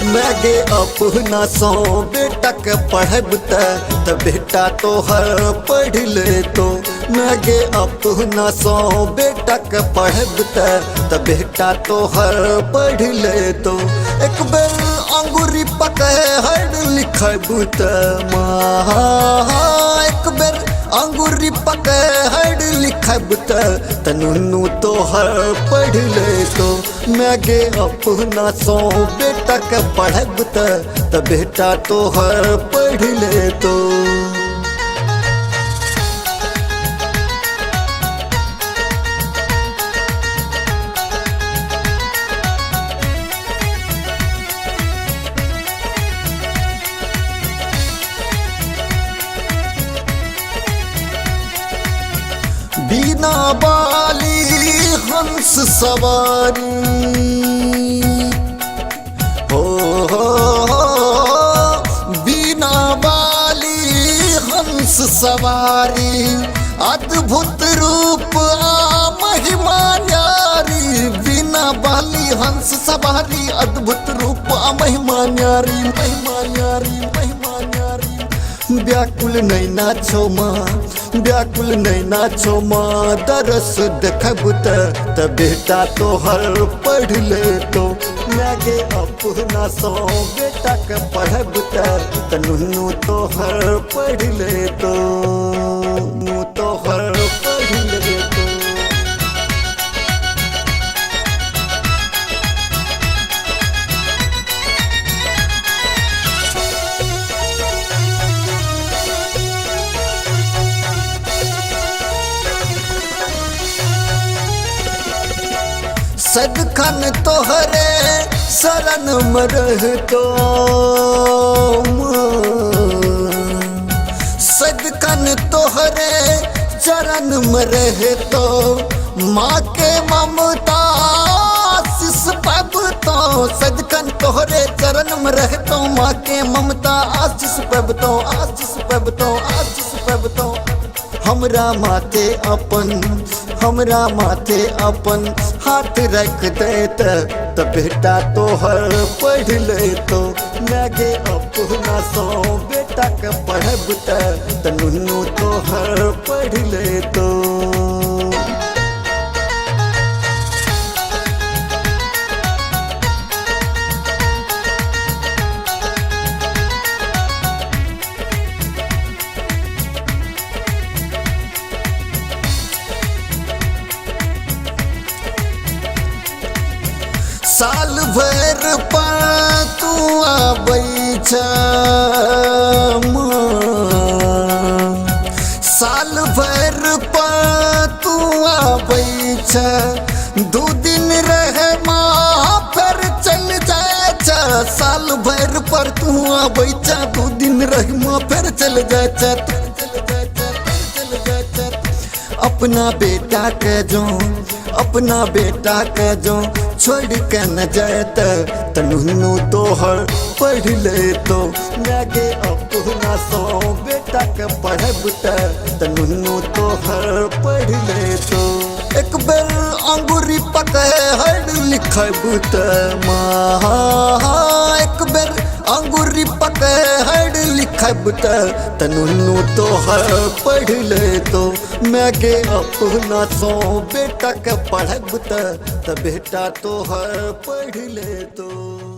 मैं गे अपना सौ बेटा के पढ़ब त बेटा तोहर पढ़ ले तो। मैं गे अपना सौ बेटा के पढ़ब त बेटा तोहर पढ़ ले तो। एक बेर अंगूरी पके हर लिखब त माँ, एक बेर अंगूरी पके हर लिखब त नुनू तोहर पढ़ ले तो। मैं गे अपना सौ बेटा के पढ़ब त बेटा तोहर पढ़ ले तो। बिना बाली हंस सवारी हो, बिना बाली हंस सवारी अद्भुत रूप महिमा न्यारी। बिना बाली हंस सवारी अद्भुत रूप महिमा न्यारी, महिमा न्यारी, महिमा न्यारी। व्याकुल नैना छो माँ, व्याकुल नैना छो माँ, दरस देखब त बेटा तोहर पढ़ ले तो। मैं गे अपना सौ बेटा के पढ़ब त नुनू तोहर पढ़ ले तो, नुनू तोहर पढ़ ले तो। सदखन तोहरे शरण में रहतो, सदखन तोहरे चरण में रहतो। माँ के ममता आशीष पबतो, सदखन तोहरे चरण में रहतो। माँ के ममता आशीष पबतो, आशीष पबतो, आशीष पबतो। हमरा माथे अपन, हमरा माथे अपन हाथ रख दे त बेटा तोहर पढ़ ले तो। मैं गे अपना सौ बेटा के पढ़ब त नुनू तोहर पढ़ ले तो। साल भर पर तू आबै छ माँ, साल भर पर तू आबै छ। 2 दिन रह माँ फिर चल जाए छ। साल भर पर तू आबै छ, 2 दिन रह माँ फिर चल जाए छ, चल जाए छ, चल जाए छ। अपना बेटा के जो, अपना बेटा के जो छोड़ के न जात त नुनू तोहर पढ़ ले तो। मैं गे अपना सौ बेटा के पढ़ब त नुनू तोहर पढ़ ले तो। एक बेर अंगूरी पके हर लिखब त माँ, एक बेर अंगूरी पके हर लिखब त नुनू तोहर पढ़ ले तो। मैं गे अपना सौ बेटा के पढ़ब त बेटा तोहर पढ़ ले तो।